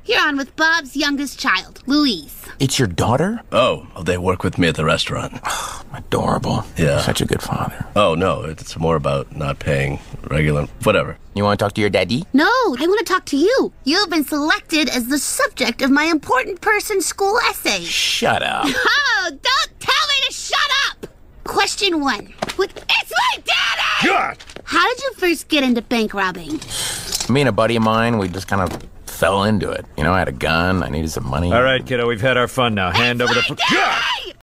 You're on with Bob's youngest child, Louise. It's your daughter? Oh, they work with me at the restaurant. Adorable. Yeah. Such a good father. Oh, no, it's more about not paying regular... Whatever. You want to talk to your daddy? No, I want to talk to you. You've been selected as the subject of my important person school essay. Shut up. Oh, don't tell me to shut up! Question 1. It's my daddy! God! How did you first get into bank robbing? Me and a buddy of mine, we just kind of fell into it. You know, I had a gun, I needed some money. All right, kiddo, we've had our fun now. Hand over the... Daddy!